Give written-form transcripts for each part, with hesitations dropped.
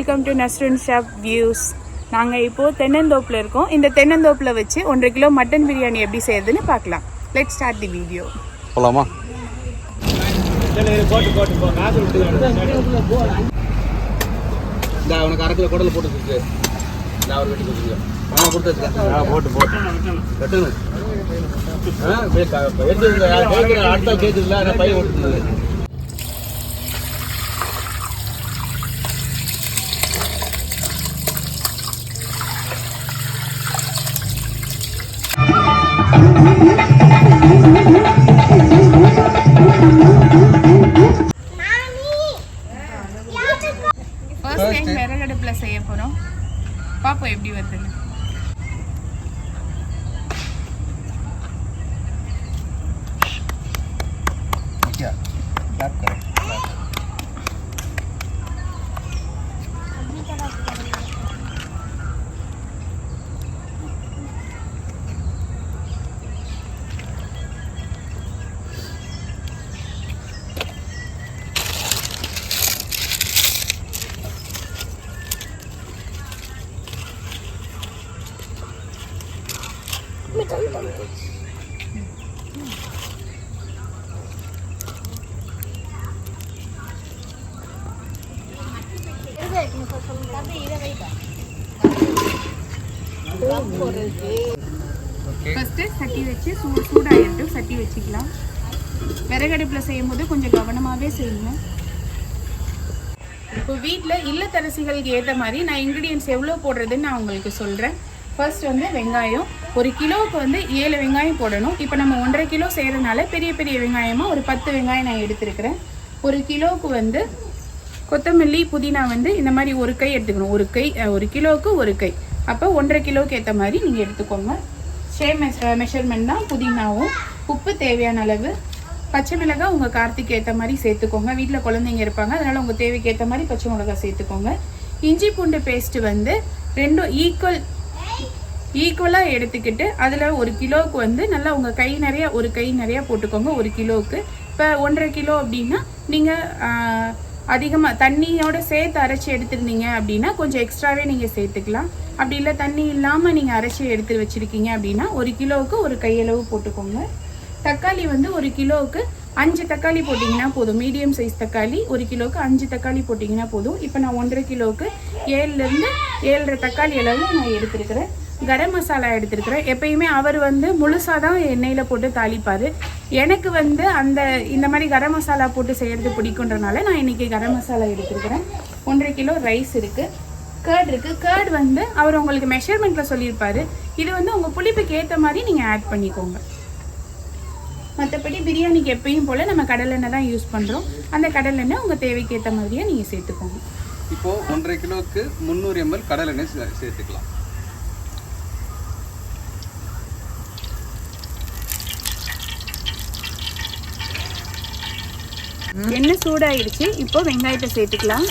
Welcome to Nasrun shop views. நாங்கள் இப்போது தென்னந்தோப்பில் இருக்கோம். இந்த தென்னந்தோப்பில் வச்சு 1.5 கிலோ மட்டன் பிரியாணி எப்படி செய்யறதுன்னு பார்க்கலாம். Let's start the video. போலாமா? உனக்கு 1/2 கிலோ குடல் போட்டு வச்சுருக்கு. நான் ஒரு வெட்டி கொடுத்துருக்கேன். நான் கொடுத்து வச்சுருக்கேன். போட்டு எடுத்து அடுத்த கேட்குதுல நான் பையன் ஓட்டுறது. ஃபர்ஸ்ட் டைம் விறகடுப்பில் செய்ய போகிறோம். பார்ப்போம் எப்படி வருதுன்னு. ஃபர்ஸ்ட் சட்டி வச்சு சூடாயிட்டு சட்டி வச்சுக்கலாம். விறகடுப்பில் செய்யும் போது கொஞ்சம் கவனமாகவே செய்யணும். இப்போ வீட்டில் இல்லத்தரசிகளுக்கு ஏற்ற மாதிரி நான் இன்க்ரீடியன்ஸ் எவ்வளோ போடுறதுன்னு நான் உங்களுக்கு சொல்கிறேன். ஃபர்ஸ்ட் வந்து வெங்காயம் 1 கிலோவுக்கு வந்து 7 வெங்காயம் போடணும். இப்போ நம்ம 1.5 கிலோ செய்கிறதுனால பெரிய பெரிய வெங்காயமாக ஒரு 10 வெங்காயம் நான் எடுத்துருக்கிறேன். 1 கிலோவுக்கு வந்து கொத்தமல்லி புதினா வந்து இந்த மாதிரி ஒரு கை எடுத்துக்கணும். 1 கிலோவுக்கு 1 கை. அப்போ 1.5 கிலோவுக்கு ஏற்ற மாதிரி நீங்கள் எடுத்துக்கோங்க. சேம் மெஷர்மெண்ட் தான் புதினாவும். உப்பு தேவையான அளவு. பச்சை மிளகாய் உங்கள் காரத்துக்கு ஏற்ற மாதிரி சேர்த்துக்கோங்க. வீட்டில் குழந்தைங்க இருப்பாங்க, அதனால் உங்கள் தேவைக்கு ஏற்ற மாதிரி பச்சை மிளகாய் சேர்த்துக்கோங்க. இஞ்சி பூண்டு பேஸ்ட்டு வந்து 2 ஈக்குவலாக எடுத்துக்கிட்டு அதில் 1 கிலோவுக்கு வந்து நல்லா உங்கள் கை நிறையா போட்டுக்கோங்க. 1 கிலோவுக்கு இப்போ 1.5 கிலோ அப்படின்னா நீங்கள் அதிகமாக தண்ணியோடு சேர்த்து அரைச்சி எடுத்துருந்தீங்க அப்படின்னா கொஞ்சம் எக்ஸ்ட்ராவே நீங்கள் சேர்த்துக்கலாம். அப்படி இல்லை தண்ணி இல்லாமல் நீங்கள் அரைச்சி எடுத்து வச்சுருக்கீங்க அப்படின்னா 1 கிலோவுக்கு 1 கையளவு போட்டுக்கோங்க. தக்காளி வந்து 1 கிலோவுக்கு 5 தக்காளி போட்டிங்கன்னா போதும். மீடியம் சைஸ் தக்காளி 1 கிலோவுக்கு 5 தக்காளி போட்டிங்கன்னா போதும். இப்போ நான் 1.5 கிலோவுக்கு 7லேருந்து 7.5 தக்காளி அளவு நான் எடுத்துருக்கிறேன். கரம் மசாலா எடுத்துருக்கிறேன். எப்பயுமே அவர் வந்து முழுசாக தான் எண்ணெயில் போட்டு தாளிப்பார். எனக்கு வந்து இந்த மாதிரி கரம் மசாலா போட்டு செய்கிறது பிடிக்குன்றனால நான் இன்றைக்கி கரம் மசாலா எடுத்துருக்கிறேன். 1.5 கிலோ ரைஸ் இருக்குது. கேர்ட் இருக்குது. கேர்ட் வந்து அவர் உங்களுக்கு மெஷர்மெண்ட்டில் சொல்லியிருப்பார். இது வந்து உங்கள் புளிப்புக்கு ஏற்ற மாதிரி நீங்கள் ஆட் பண்ணிக்கோங்க. மற்றபடி பிரியாணிக்கு எப்பயும் போல் நம்ம கடலெண்ணெய் தான் யூஸ் பண்ணுறோம். அந்த கடலெண்ணெய் உங்கள் தேவைக்கு ஏற்ற மாதிரியே நீங்கள் சேர்த்துக்கோங்க. இப்போது 1.5 கிலோவுக்கு 300 ml கடலெண்ணெய் சேர்த்துக்கலாம். எண்ணெய் சூடாயிடுச்சு. இப்போ வெங்காயத்தை சேர்த்துக்கலாம்.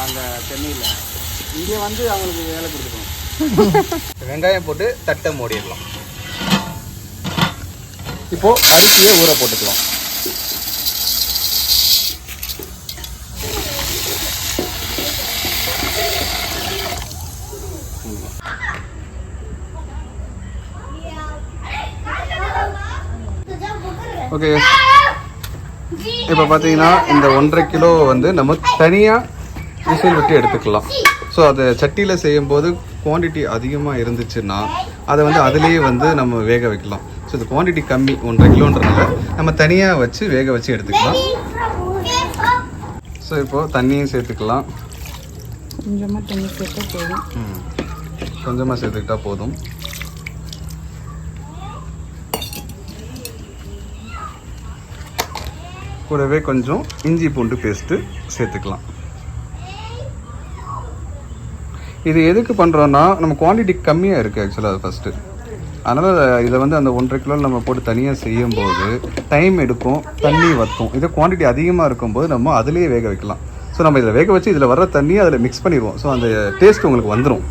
அந்த சென்னையில் இங்கே வந்து அவங்களுக்கு வேலை கொடுத்துக்கணும். வெங்காயம் போட்டு தட்டை மூடிடலாம். இப்போது அரிசியை ஊற போட்டுக்கலாம். ஓகே, இப்போ பார்த்தீங்கன்னா இந்த 1.5 கிலோ வந்து நம்ம தனியாக விசில் விட்டு எடுத்துக்கலாம். ஸோ அதை சட்டியில் செய்யும்போது குவான்டிட்டி அதிகமாக இருந்துச்சுன்னா அதை வந்து அதுலேயே வந்து நம்ம வேக வைக்கலாம். ஸோ இது குவான்டிட்டி கம்மி 1.5 கிலோன்றனால நம்ம தனியாக வச்சு வேக வச்சு எடுத்துக்கலாம். ஸோ இப்போது தண்ணியும் சேர்த்துக்கலாம். கொஞ்சமாக தண்ணி சேர்த்தா போதும். கொஞ்சமாக சேர்த்துக்கிட்டா போதும். கூடவே கொஞ்சம் இஞ்சி பூண்டு பேஸ்ட்டு சேர்த்துக்கலாம். இது எதுக்கு பண்ணுறோன்னா நம்ம குவான்டிட்டி கம்மியாக இருக்குது ஆக்சுவலாக அது ஃபஸ்ட்டு. அதனால் இதை வந்து அந்த 1.5 கிலோ நம்ம போட்டு தனியாக செய்யும்போது டைம் எடுக்கும், தண்ணி வற்றும். இதே குவான்டிட்டி அதிகமாக இருக்கும்போது நம்ம அதிலேயே வேக வைக்கலாம். ஸோ நம்ம இதில் வேக வச்சு இதில் வர தண்ணியை அதில் மிக்ஸ் பண்ணிடுவோம். ஸோ அந்த டேஸ்ட் உங்களுக்கு வந்துடும்.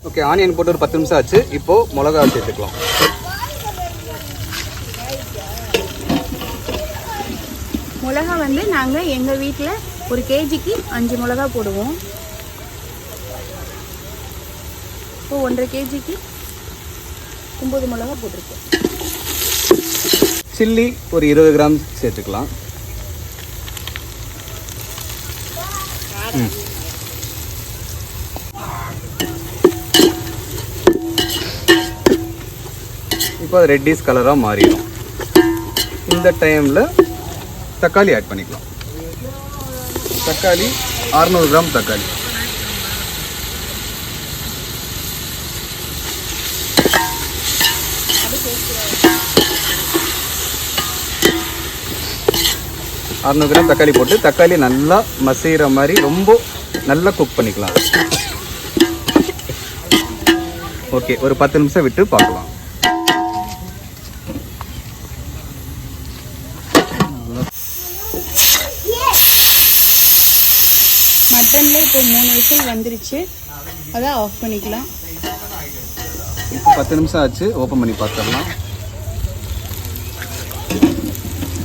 ஓகே, ஆனியன் போட்டு ஒரு 10 நிமிஷம் ஆச்சு. இப்போது மிளகா சேர்த்துக்கலாம். மிளகா வந்து நாங்கள் எங்கள் வீட்டில் ஒரு கேஜிக்கு 5 மிளகா போடுவோம். இப்போ 1.5 கேஜிக்கு 9 மிளகா போட்டிருக்கோம். சில்லி ஒரு 20 கிராம் சேர்த்துக்கலாம். இப்போ அது ரெட்டிஷ் கலராக மாறிடும். இந்த டைமில் தக்காளி ஆட் பண்ணிக்கலாம். தக்காளி 600 கிராம் தக்காளி. கிராம் தக்காளி போட்டு தக்காளி நல்லா மசிகிற மாதிரி ரொம்ப நல்லா குக் பண்ணிக்கலாம். ஓகே, ஒரு 10 நிமிஷம் விட்டு பார்க்கலாம். மட்டனில் இப்போ 3 விசில் வந்துருச்சு. அதான் ஆஃப் பண்ணிக்கலாம். இப்போ 10 நிமிஷம் ஆச்சு. ஓப்பன் பண்ணி பார்த்துடலாம்.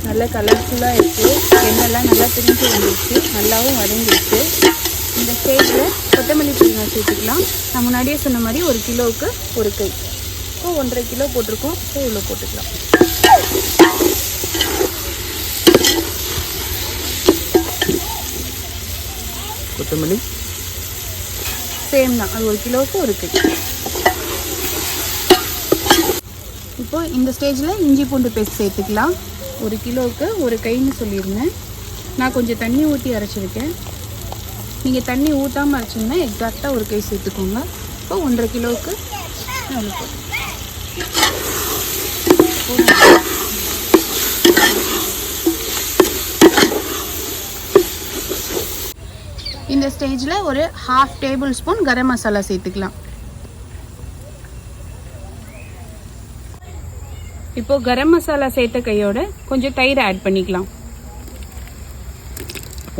நல்லா கலர்ஃபுல்லாக இருக்குது. எண்ணெய்லாம் நல்லா பிரிஞ்சு வந்துருச்சு. நல்லாவும் வதங்கிடுச்சு. இந்த ஸ்டேஜில் கொத்தமல்லி புதினா சேர்த்துக்கலாம். நான் முன்னாடியே சொன்ன மாதிரி 1 கிலோவுக்கு 1 கை. இப்போ 1.5 கிலோ போட்டிருக்கோம். இப்போ இவ்வளோ போட்டுக்கலாம். கொத்தமல்லி சேம் தான், அது 1 கிலோவுக்கு 1 கை. இப்போது இந்த ஸ்டேஜில் இஞ்சி பூண்டு பேஸ்ட் சேர்த்துக்கலாம். 1 கிலோவுக்கு 1 கைன்னு சொல்லியிருந்தேன். நான் கொஞ்சம் தண்ணி ஊற்றி அரைச்சிருக்கேன். நீங்கள் தண்ணி ஊற்றாமல் அரைச்சிங்கன்னா எக்ஸாக்டாக 1 கை சேர்த்துக்கோங்க. இப்போ 1.5 கிலோவுக்கு இந்த ஸ்டேஜில் ஒரு 1/2 டேபிள் ஸ்பூன் கரம் மசாலா சேர்த்துக்கலாம். இப்போ கரம் மசாலா சேர்த்த கையோட கொஞ்சம் தயிர் ஆட் பண்ணிக்கலாம்.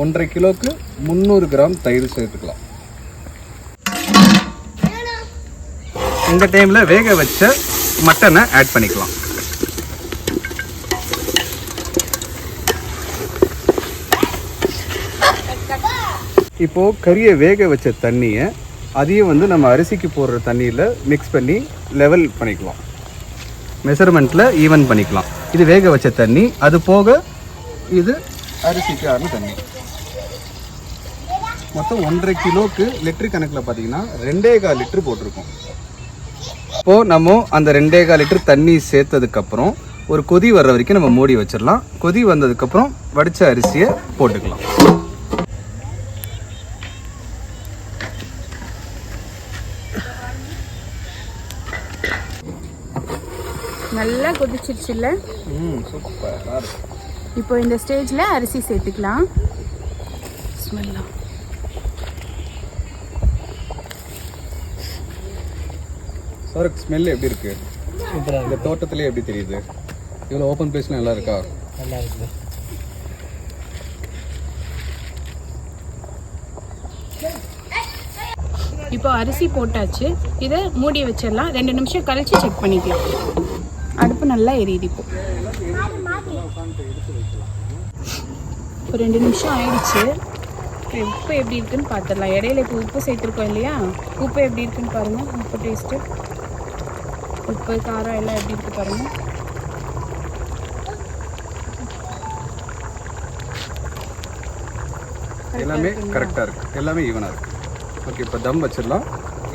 1.5 கிலோவுக்கு 300 கிராம் தயிர் சேர்த்துக்கலாம். இந்த டைமில் வேக வச்ச மட்டனை ஆட் பண்ணிக்கலாம். இப்போது கறியை வேக வச்ச தண்ணியை அதையும் வந்து நம்ம அரிசிக்கு போடுற தண்ணியில் மிக்ஸ் பண்ணி லெவல் பண்ணிக்கலாம். மெஷர்மெண்ட்டில் ஈவன் பண்ணிக்கலாம். இது வேக வச்ச தண்ணி. அது போக இது அரிசிக்கு ஆன தண்ணி. மொத்தம் 1.5 கிலோவுக்கு லிட்டர் கணக்கில் பார்த்தீங்கன்னா 2.25 லிட்டர் போட்டிருக்கோம். இப்போது நம்ம அந்த 2.25 லிட்டர் தண்ணி சேர்த்ததுக்கப்புறம் ஒரு கொதி வர்ற வரைக்கும் நம்ம மூடி வச்சிடலாம். கொதி வந்ததுக்கப்புறம் வடித்த அரிசியை போட்டுக்கலாம். நல்லா கொதிச்சிருச்சுல்ல? சூப்பராக இருக்கு. இப்போ இந்த ஸ்டேஜில் அரிசி சேர்த்துக்கலாம். ஸ்மெல்லாம் சார், ஸ்மெல் எப்படி இருக்கு? இந்த தோட்டத்திலே எப்படி தெரியுது? இவ்வளோ ஓப்பன் பிளேஸ்லாம் நல்லா இருக்கா? நல்லா இருக்குது. இப்போ அரிசி போட்டாச்சு. இதை மூடி வச்சிடலாம். 2 நிமிஷம் கழிச்சு செக் பண்ணிக்கலாம். அடுப்பு நல்லா எரியுது. இப்போ 2 நிமிஷம் ஆயிடுச்சு. உப்பு எப்படி இருக்குன்னு பார்த்துடலாம். இடையில இப்போ உப்பு சேர்த்துருக்கோம் இல்லையா? உப்பு எப்படி இருக்குன்னு பாருங்கள். உப்பு டேஸ்ட்டு, உப்பு காரம் எல்லாம் எப்படி இருக்கு பாருங்கள். எல்லாமே கரெக்டாக இருக்குது. எல்லாமே ஈவனாக இருக்குது. ஓகே, இப்போ தம் வச்சிடலாம்.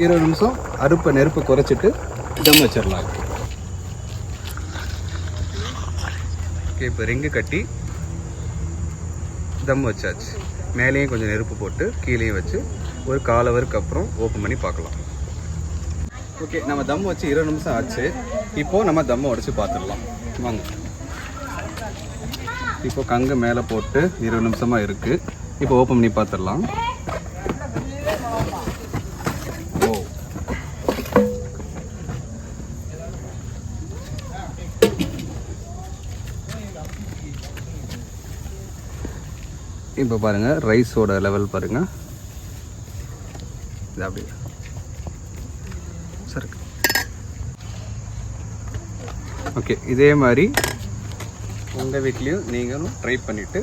20 நிமிஷம் அடுப்பை நெருப்பு குறைச்சிட்டு தம் வச்சிடலாம். ஓகே, இப்போ ரிங்கு கட்டி தம் வச்சாச்சு. மேலேயும் கொஞ்சம் நெருப்பு போட்டு கீழேயும் வச்சு ஒரு 1/4 ஹவருக்கு அப்புறம் ஓப்பன் பண்ணி பார்க்கலாம். ஓகே, நம்ம தம் வச்சு 20 நிமிஷம் ஆச்சு. இப்போது நம்ம தம்மை உடச்சி பார்த்துடலாம் வாங்க. இப்போ கங்கு மேலே போட்டு 20 நிமிஷமாக இருக்குது. இப்போ ஓப்பன் பண்ணி பார்த்துடலாம். இப்போ பாருங்கள் ரைஸோட லெவல் பாருங்கள், இது அப்படி சரி. ஓகே, இதே மாதிரி உங்கள் வீட்லேயும் நீங்களும் ட்ரை பண்ணிவிட்டு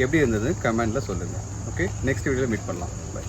எப்படி இருந்தது கமெண்டில் சொல்லுங்கள். ஓகே, நெக்ஸ்ட் வீடியோவில் மீட் பண்ணலாம். பை.